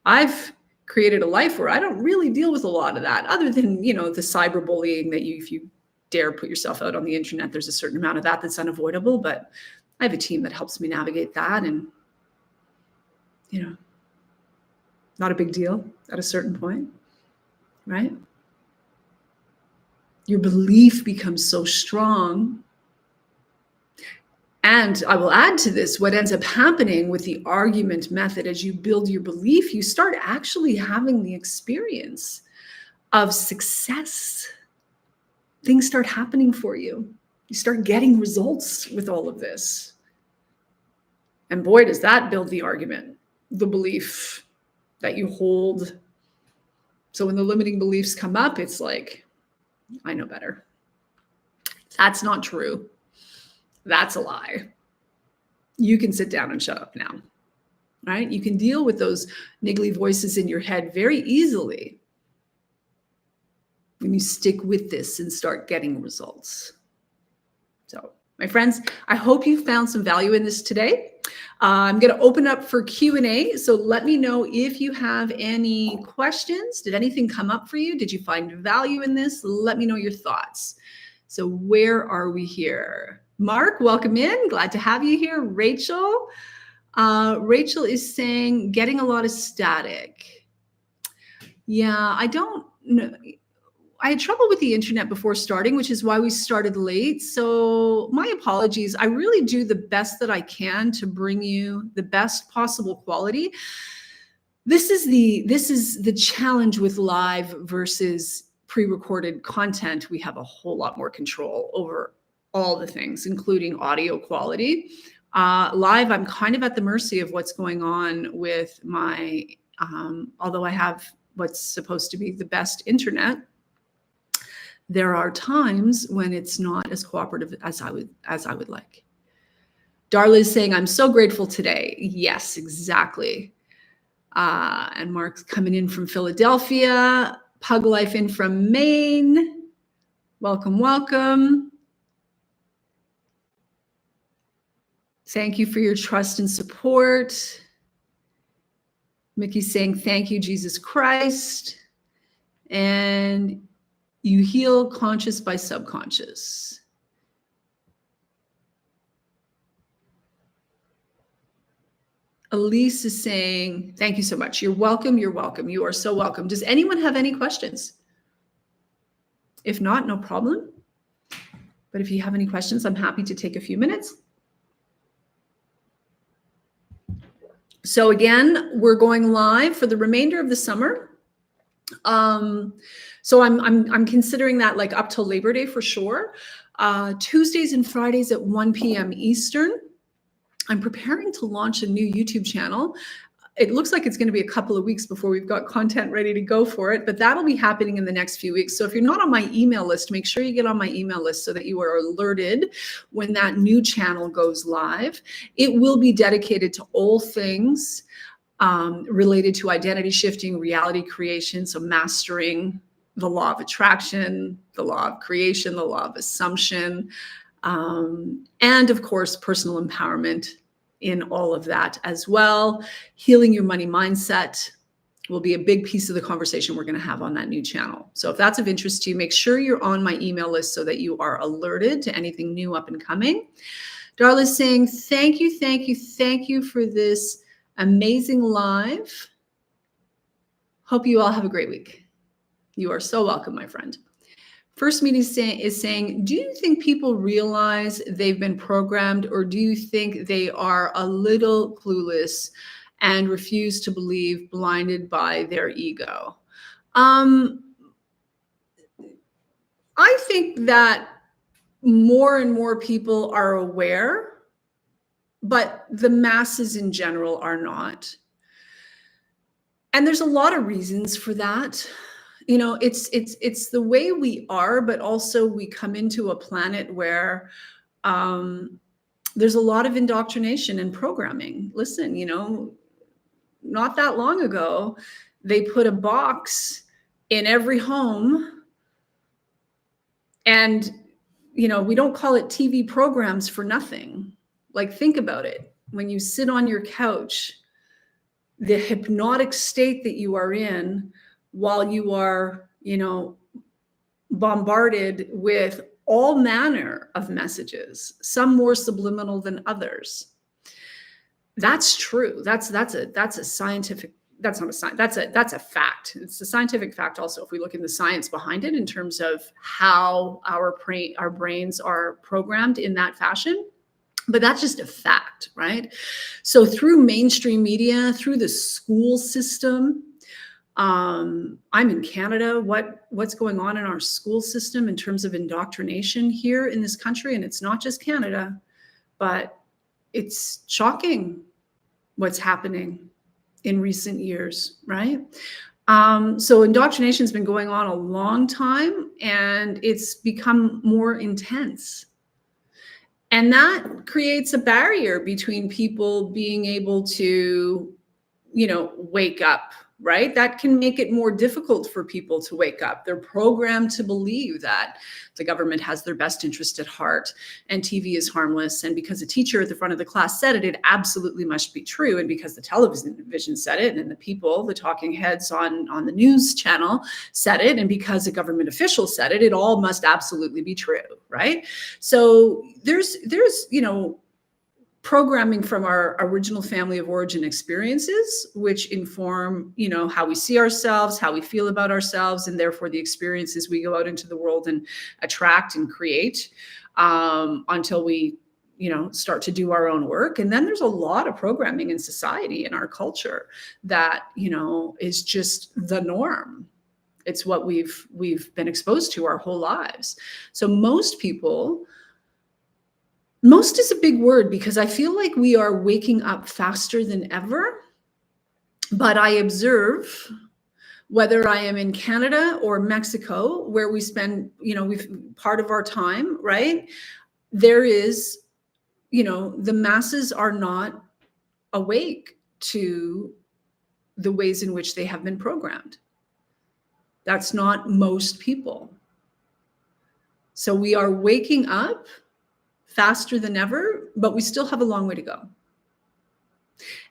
I've created a life where I don't really deal with a lot of that, other than, you know, the cyberbullying that if you dare put yourself out on the internet, there's a certain amount of that that's unavoidable. But I have a team that helps me navigate that, and, you know, not a big deal at a certain point, right? Your belief becomes so strong. And I will add to this, what ends up happening with the argument method, as you build your belief, you start actually having the experience of success. Things start happening for you. You start getting results with all of this. And boy, does that build the argument, the belief that you hold. So when the limiting beliefs come up, it's like, I know better. That's not true. That's a lie. You can sit down and shut up now, right? You can deal with those niggly voices in your head very easily when you stick with this and start getting results. So, my friends, I hope you found some value in this today. I'm going to open up for Q&A. So let me know if you have any questions. Did anything come up for you? Did you find value in this? Let me know your thoughts. So where are we here? Mark, welcome in. Glad to have you here. Rachel. Rachel is saying, getting a lot of static. Yeah, I don't know. I had trouble with the internet before starting, which is why we started late. So my apologies. I really do the best that I can to bring you the best possible quality. This is the challenge with live versus pre-recorded content. We have a whole lot more control over all the things, including audio quality. Live, I'm kind of at the mercy of what's going on with my, although I have what's supposed to be the best internet, there are times when it's not as cooperative as I would like. Darla is saying, I'm so grateful today. Yes, exactly. And Mark's coming in from Philadelphia. Pug Life in from Maine. Welcome, welcome. Thank you for your trust and support. Mickey's saying, thank you, Jesus Christ. And you heal conscious by subconscious. Elise is saying, thank you so much. You're welcome. You're welcome. You are so welcome. Does anyone have any questions? If not, no problem. But if you have any questions, I'm happy to take a few minutes. So again, we're going live for the remainder of the summer. So I'm considering that like up till Labor Day for sure. Tuesdays and Fridays at 1 p.m. Eastern. I'm preparing to launch a new YouTube channel. It looks like it's going to be a couple of weeks before we've got content ready to go for it, but that'll be happening in the next few weeks. So if you're not on my email list, make sure you get on my email list so that you are alerted when that new channel goes live. It will be dedicated to all things related to identity shifting, reality creation, so mastering the law of attraction, the law of creation, the law of assumption, And of course, personal empowerment in all of that as well. Healing your money mindset will be a big piece of the conversation we're going to have on that new channel. So if that's of interest to you, make sure you're on my email list so that you are alerted to anything new up and coming. Darla's saying, thank you for this amazing live. Hope you all have a great week. You are so welcome, my friend. First Meeting is saying, do you think people realize they've been programmed, or do you think they are a little clueless and refuse to believe, blinded by their ego? I think that more and more people are aware, but the masses in general are not. And there's a lot of reasons for that. You know, it's the way we are, but also we come into a planet where there's a lot of indoctrination and programming. Listen, you know, not that long ago, they put a box in every home, and, you know, we don't call it TV programs for nothing. Like, think about it. When you sit on your couch, the hypnotic state that you are in while you are, you know, bombarded with all manner of messages, some more subliminal than others. That's true. That's a scientific, that's not a science, that's a fact. It's a scientific fact also, if we look in the science behind it in terms of how our brains are programmed in that fashion. But that's just a fact, right? So through mainstream media, through the school system, I'm in Canada. What's going on in our school system in terms of indoctrination here in this country? And it's not just Canada, but it's shocking what's happening in recent years, right? So indoctrination has been going on a long time, and it's become more intense. And that creates a barrier between people being able to, you know, wake up, right? That can make it more difficult for people to wake up. They're programmed to believe that the government has their best interest at heart and TV is harmless. And because a teacher at the front of the class said it, it absolutely must be true. And because the television said it, and the people, the talking heads on the news channel said it, and because a government official said it, it all must absolutely be true, right? So there's you know, programming from our original family of origin experiences, which inform, you know, how we see ourselves, how we feel about ourselves, and therefore the experiences we go out into the world and attract and create, until we, you know, start to do our own work. And then there's a lot of programming in society, in our culture, that, you know, is just the norm. It's what we've been exposed to our whole lives. So most people, most is a big word, because I feel like we are waking up faster than ever. But I observe, whether I am in Canada or Mexico, where we spend, you know, part of our time, right? There is, you know, the masses are not awake to the ways in which they have been programmed. That's not most people. So we are waking up faster than ever, but we still have a long way to go.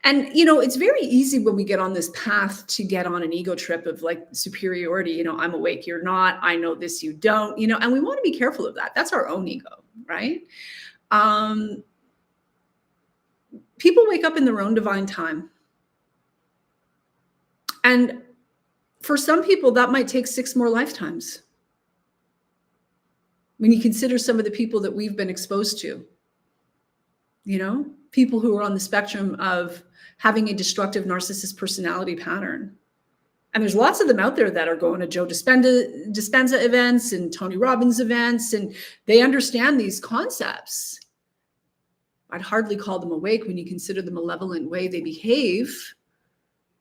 And, you know, it's very easy when we get on this path to get on an ego trip of like superiority. You know, I'm awake, you're not. I know this, you don't, you know, and we want to be careful of that. That's our own ego, right? People wake up in their own divine time. And for some people, that might take 6 more lifetimes. When you consider some of the people that we've been exposed to, you know, people who are on the spectrum of having a destructive narcissist personality pattern. And there's lots of them out there that are going to Joe Dispenza events and Tony Robbins events, and they understand these concepts. I'd hardly call them awake when you consider the malevolent way they behave,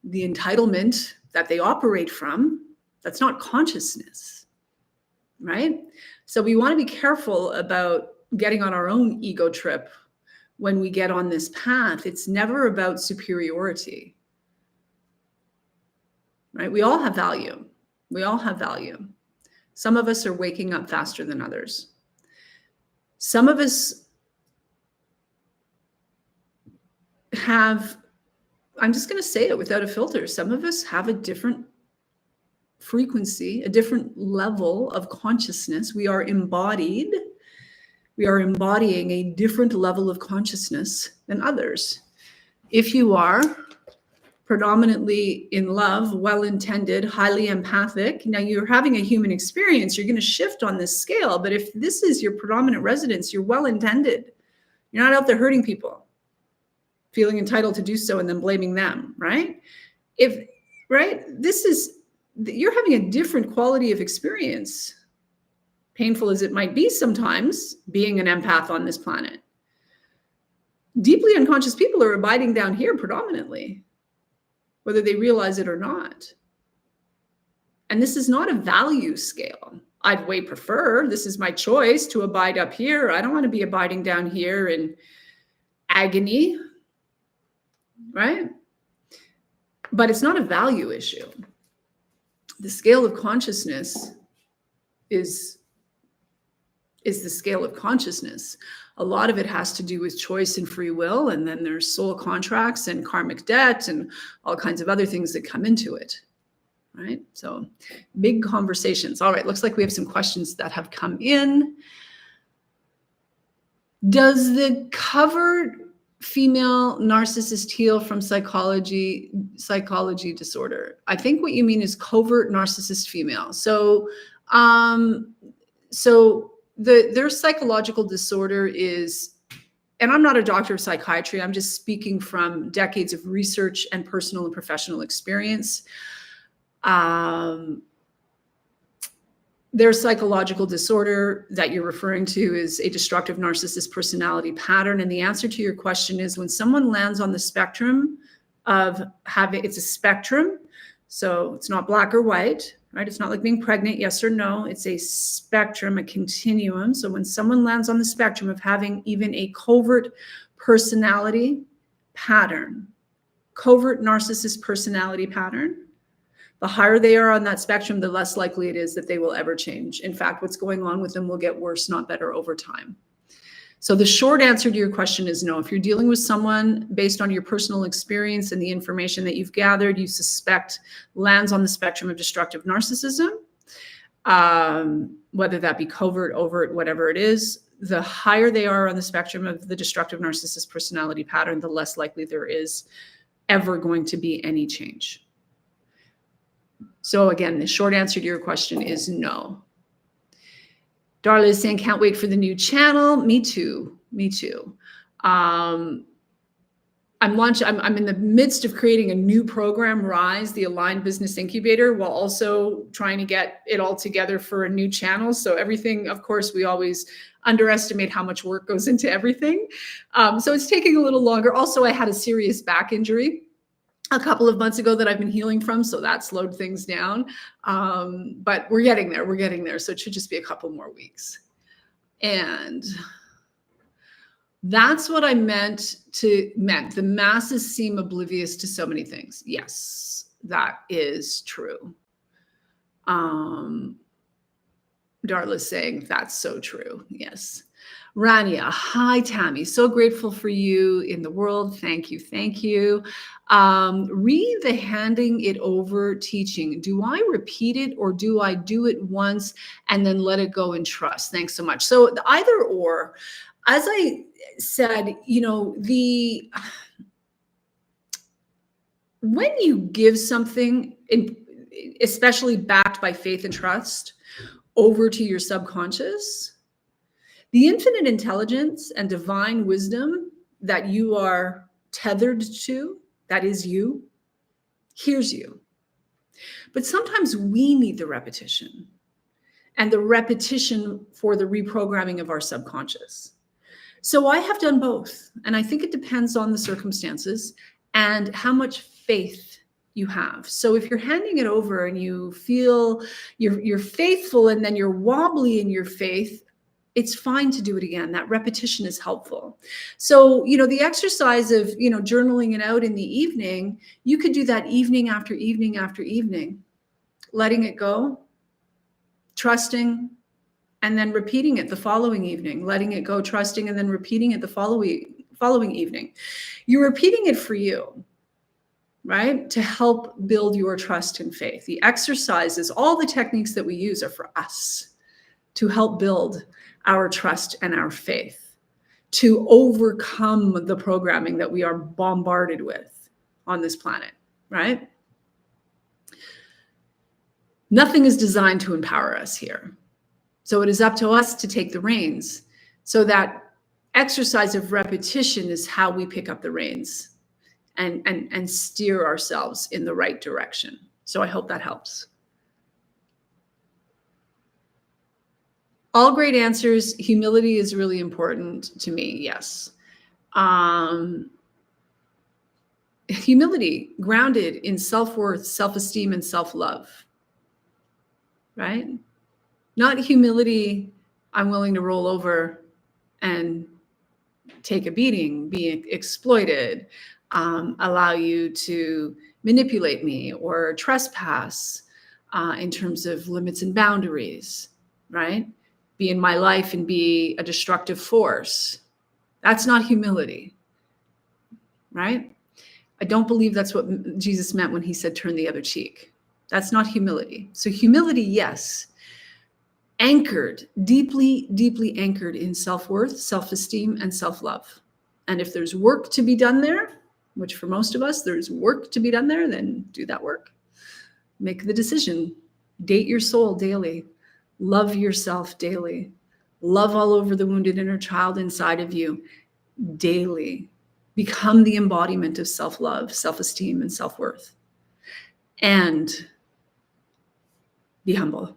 the entitlement that they operate from. That's not consciousness, right? So we want to be careful about getting on our own ego trip when we get on this path. It's never about superiority, right? We all have value. We all have value. Some of us are waking up faster than others. Some of us have, I'm just going to say it without a filter, some of us have a different frequency, a different level of consciousness. We are embodied. We are embodying a different level of consciousness than others. If you are predominantly in love, well-intended, highly empathic, now you're having a human experience, you're going to shift on this scale. But if this is your predominant residence, you're well-intended. You're not out there hurting people, feeling entitled to do so and then blaming them, right? You're having a different quality of experience, painful as it might be sometimes, being an empath on this planet. Deeply unconscious people are abiding down here predominantly, whether they realize it or not. And this is not a value scale. I'd way prefer, this is my choice, to abide up here. I don't want to be abiding down here in agony, right? But it's not a value issue. The scale of consciousness is the scale of consciousness. A lot of it has to do with choice and free will, and then there's soul contracts and karmic debt and all kinds of other things that come into it, right? So big conversations. All right, looks like we have some questions that have come in. Does the covered female narcissist heal from psychology disorder? I think what you mean is covert narcissist female. So their psychological disorder is, and I'm not a doctor of psychiatry, I'm just speaking from decades of research and personal and professional experience. Their psychological disorder that you're referring to is a destructive narcissist personality pattern. And the answer to your question is, when someone lands on the spectrum of having, it's a spectrum, so it's not black or white, right? It's not like being pregnant, yes or no. It's a spectrum, a continuum. So when someone lands on the spectrum of having even a covert personality pattern, covert narcissist personality pattern, the higher they are on that spectrum, the less likely it is that they will ever change. In fact, what's going on with them will get worse, not better, over time. So the short answer to your question is no. If you're dealing with someone based on your personal experience and the information that you've gathered, you suspect lands on the spectrum of destructive narcissism, whether that be covert, overt, whatever it is, the higher they are on the spectrum of the destructive narcissist personality pattern, the less likely there is ever going to be any change. So again, the short answer to your question is no. Darla is saying, can't wait for the new channel. Me too. Me too. I'm in the midst of creating a new program, Rise, the Aligned Business Incubator, while also trying to get it all together for a new channel. So everything, of course, we always underestimate how much work goes into everything. So it's taking a little longer. Also, I had a serious back injury a couple of months ago that I've been healing from, so that slowed things down. But we're getting there. We're getting there. So it should just be a couple more weeks. And that's what I meant. The masses seem oblivious to so many things. Yes, that is true. Darla's saying that's so true. Yes. Rania, hi, Tammy. So grateful for you in the world. Thank you. Thank you. Read the handing it over teaching. Do I repeat it or do I do it once and then let it go and trust? Thanks so much. So the either or, as I said, when you give something, especially backed by faith and trust, over to your subconscious, the infinite intelligence and divine wisdom that you are tethered to, that is you, hears you. But sometimes we need the repetition, and the repetition for the reprogramming of our subconscious. So I have done both, and I think it depends on the circumstances and how much faith you have. So if you're handing it over and you feel you're faithful and then you're wobbly in your faith, it's fine to do it again. That repetition is helpful. So, the exercise of, journaling it out in the evening, you could do that evening after evening after evening, letting it go, trusting, and then repeating it the following evening, letting it go, trusting, and then repeating it the following evening. You're repeating it for you, right? To help build your trust and faith. The exercises, all the techniques that we use are for us to help build our trust and our faith, to overcome the programming that we are bombarded with on this planet, right? Nothing is designed to empower us here. So it is up to us to take the reins. So that exercise of repetition is how we pick up the reins and steer ourselves in the right direction. So I hope that helps. All great answers. Humility is really important to me. Yes. Humility grounded in self-worth, self-esteem, and self-love, right? Not humility, I'm willing to roll over and take a beating, be exploited, allow you to manipulate me or trespass in terms of limits and boundaries, right? Be in my life and be a destructive force. That's not humility, right? I don't believe that's what Jesus meant when he said, turn the other cheek. That's not humility. So humility, yes, anchored, deeply, deeply anchored in self-worth, self-esteem, and self-love. And if there's work to be done there, which for most of us, there's work to be done there, then do that work. Make the decision. Date your soul daily. Love yourself daily. Love all over the wounded inner child inside of you daily. Become the embodiment of self-love, self-esteem, and self-worth. And be humble.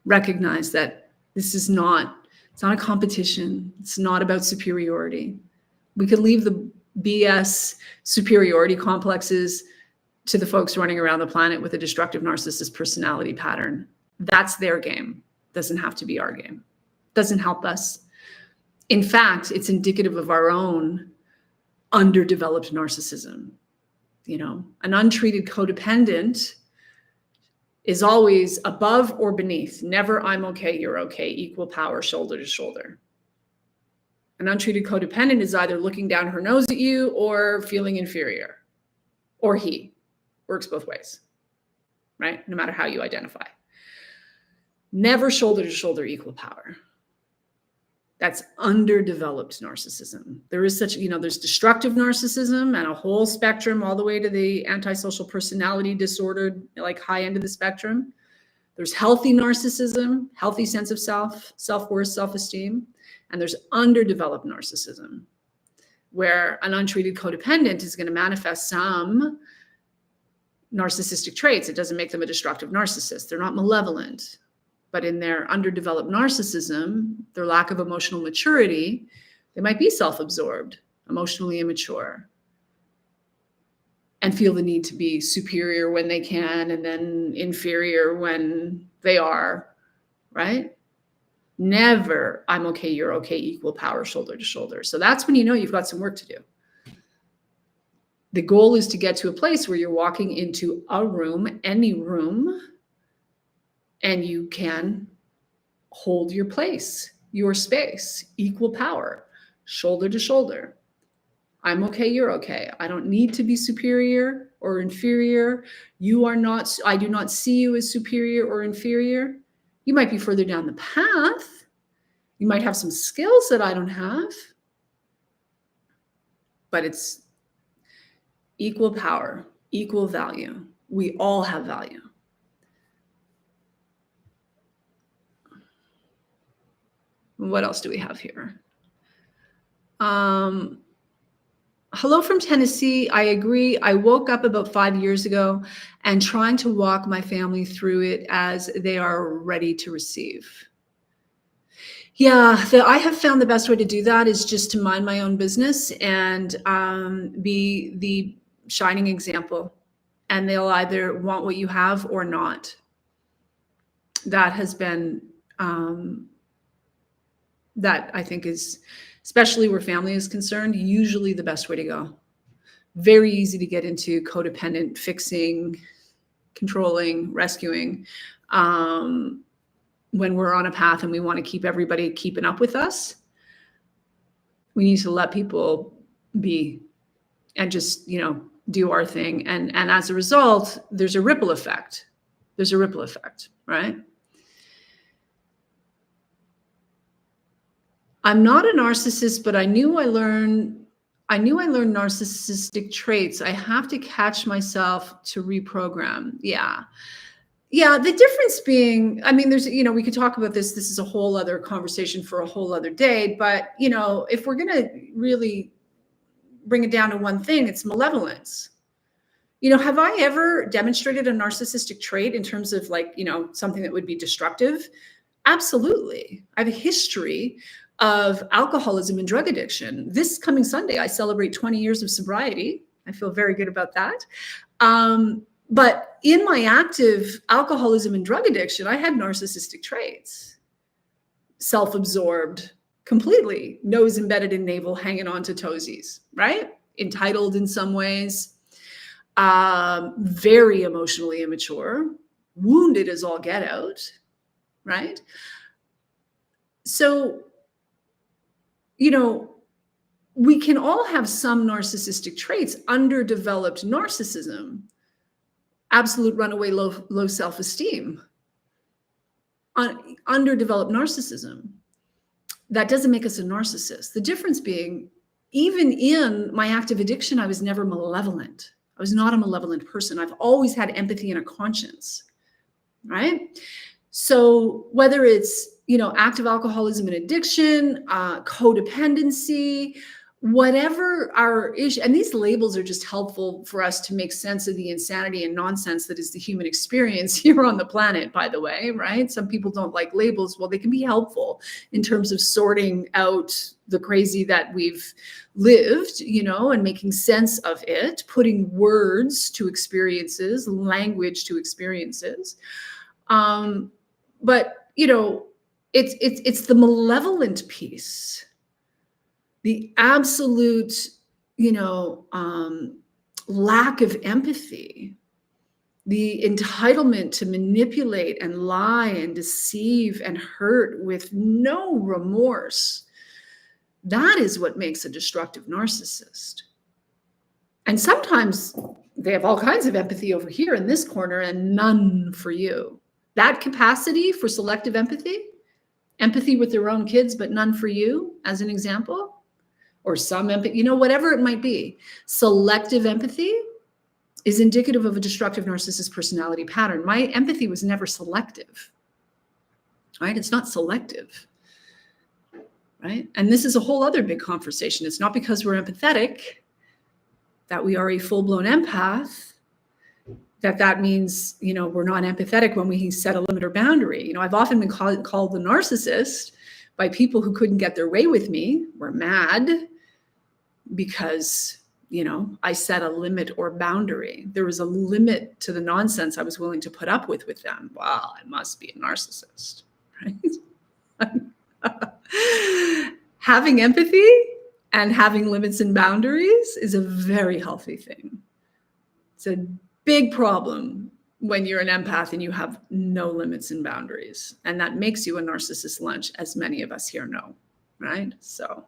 Recognize that this is not, it's not a competition. It's not about superiority. We could leave the BS superiority complexes to the folks running around the planet with a destructive narcissist personality pattern. That's their game. Doesn't have to be our game. Doesn't help us. In fact, it's indicative of our own underdeveloped narcissism. You know, an untreated codependent is always above or beneath. Never I'm okay, you're okay, equal power, shoulder to shoulder. An untreated codependent is either looking down her nose at you or feeling inferior, or he. Works both ways, right? No matter how you identify. Never shoulder to shoulder, equal power. That's underdeveloped narcissism. There is such, there's destructive narcissism and a whole spectrum all the way to the antisocial personality disorder, like high end of the spectrum. There's healthy narcissism, healthy sense of self, self-worth, self-esteem. And there's underdeveloped narcissism, where an untreated codependent is going to manifest some narcissistic traits. It doesn't make them a destructive narcissist. They're not malevolent. But in their underdeveloped narcissism, their lack of emotional maturity, they might be self-absorbed, emotionally immature, and feel the need to be superior when they can and then inferior when they are, right? Never, I'm okay, you're okay, equal power, shoulder to shoulder. So that's when you know you've got some work to do. The goal is to get to a place where you're walking into a room, any room, and you can hold your place, your space, equal power, shoulder to shoulder. I'm okay, you're okay. I don't need to be superior or inferior. You are not, I do not see you as superior or inferior. You might be further down the path. You might have some skills that I don't have, but it's equal power, equal value. We all have value. What else do we have here? Hello from Tennessee. I agree. I woke up about 5 years ago and trying to walk my family through it as they are ready to receive. Yeah, I have found the best way to do that is just to mind my own business and be the shining example. And they'll either want what you have or not. That has been, that I think is, especially where family is concerned, usually the best way to go. Very easy to get into codependent fixing, controlling, rescuing. when we're on a path and we want to keep everybody keeping up with us. We need to let people be and just, do our thing. And as a result, there's a ripple effect. There's a ripple effect, right? I'm not a narcissist, but I knew I learned narcissistic traits. I have to catch myself to reprogram. Yeah. Yeah, the difference being, I mean, there's, we could talk about this. This is a whole other conversation for a whole other day. But, if we're going to really bring it down to one thing, it's malevolence. Have I ever demonstrated a narcissistic trait in terms of something that would be destructive? Absolutely. I have a history of alcoholism and drug addiction. This coming Sunday, I celebrate 20 years of sobriety. I feel very good about that. But in my active alcoholism and drug addiction, I had narcissistic traits. Self-absorbed, completely, nose embedded in navel, hanging on to toesies, right? Entitled in some ways, very emotionally immature, wounded as all get out, right? So, we can all have some narcissistic traits, underdeveloped narcissism, absolute runaway low self-esteem, underdeveloped narcissism. That doesn't make us a narcissist. The difference being, even in my active addiction, I was never malevolent. I was not a malevolent person. I've always had empathy and a conscience, right? So whether it's, active alcoholism and addiction, codependency, whatever our issue, and these labels are just helpful for us to make sense of the insanity and nonsense that is the human experience here on the planet, by the way, right? Some people don't like labels. Well, they can be helpful in terms of sorting out the crazy that we've lived, and making sense of it, putting words to experiences, language to experiences. But, it's the malevolent piece, the absolute, lack of empathy, the entitlement to manipulate and lie and deceive and hurt with no remorse. That is what makes a destructive narcissist. And sometimes they have all kinds of empathy over here in this corner and none for you. That capacity for selective empathy with their own kids, but none for you, as an example, or some empathy, whatever it might be. Selective empathy is indicative of a destructive narcissist personality pattern. My empathy was never selective, right? It's not selective, right? And this is a whole other big conversation. It's not because we're empathetic that we are a full-blown empath, that means, we're not empathetic when we set a limit or boundary. I've often been called the narcissist by people who couldn't get their way with me, were mad because, I set a limit or boundary. There was a limit to the nonsense I was willing to put up with them. Wow, I must be a narcissist, right? Having empathy and having limits and boundaries is a very healthy thing. It's a big problem when you're an empath and you have no limits and boundaries. And that makes you a narcissist lunch, as many of us here know, right? So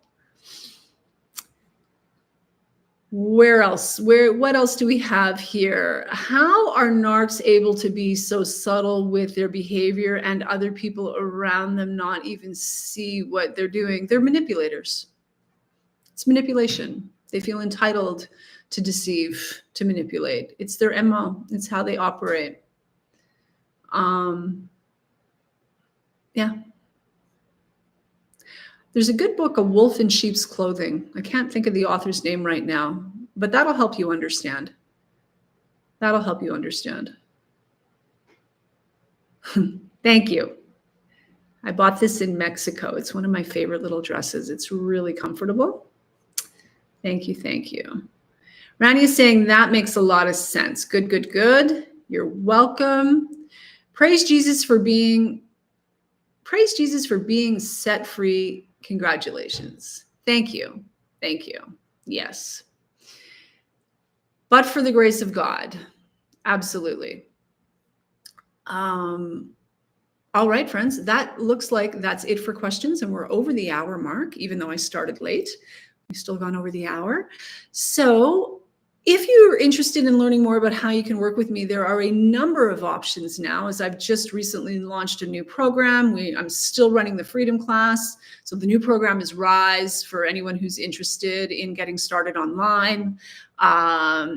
what else do we have here? How are narcs able to be so subtle with their behavior and other people around them not even see what they're doing? They're manipulators. It's manipulation. They feel entitled to deceive, to manipulate. It's their MO. It's how they operate. Yeah. There's a good book, A Wolf in Sheep's Clothing. I can't think of the author's name right now, but that'll help you understand. That'll help you understand. Thank you. I bought this in Mexico. It's one of my favorite little dresses. It's really comfortable. Thank you. Thank you. Rani is saying that makes a lot of sense. Good, good, good. You're welcome. Praise Jesus for being set free. Congratulations. Thank you. Thank you. Yes. But for the grace of God. Absolutely. All right, friends, that looks like that's it for questions, and we're over the hour mark, even though I started late. We've still gone over the hour. So if you're interested in learning more about how you can work with me, there are a number of options now, as I've just recently launched a new program. I'm still running the Freedom class. So the new program is Rise for anyone who's interested in getting started online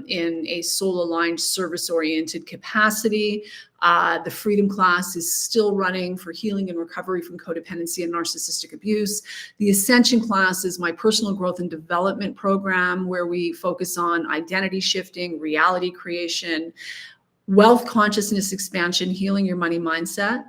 in a soul-aligned, service-oriented capacity. The Freedom class is still running for healing and recovery from codependency and narcissistic abuse. The Ascension class is my personal growth and development program where we focus on identity shifting, reality creation, wealth consciousness expansion, healing your money mindset,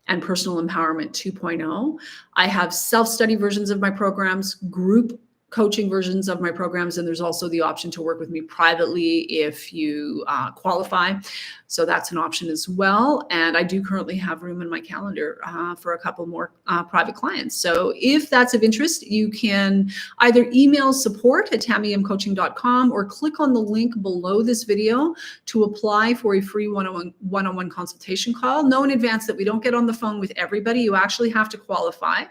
and personal empowerment 2.0. I have self-study versions of my programs, group coaching versions of my programs, and there's also the option to work with me privately if you qualify. So that's an option as well. And I do currently have room in my calendar for a couple more private clients. So if that's of interest, you can either email support@tamiemcoaching.com or click on the link below this video to apply for a free one-on-one consultation call. Know in advance that we don't get on the phone with everybody. You actually have to qualify.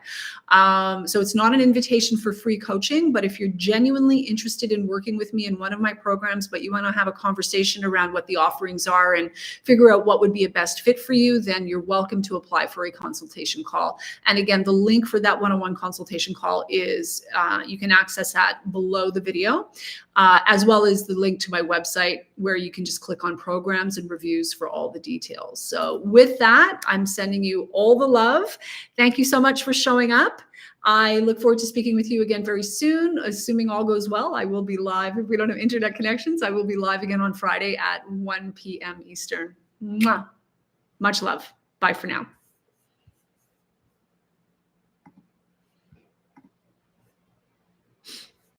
So it's not an invitation for free coaching, but if you're genuinely interested in working with me in one of my programs, but you want to have a conversation around what the offerings are and figure out what would be a best fit for you, then you're welcome to apply for a consultation call. And again, the link for that one-on-one consultation call is, you can access that below the video, as well as the link to my website where you can just click on programs and reviews for all the details. So with that, I'm sending you all the love. Thank you so much for showing up. I look forward to speaking with you again very soon. Assuming all goes well, I will be live. If we don't have internet connections, I will be live again on Friday at 1 p.m. Eastern. Mwah. Much love. Bye for now.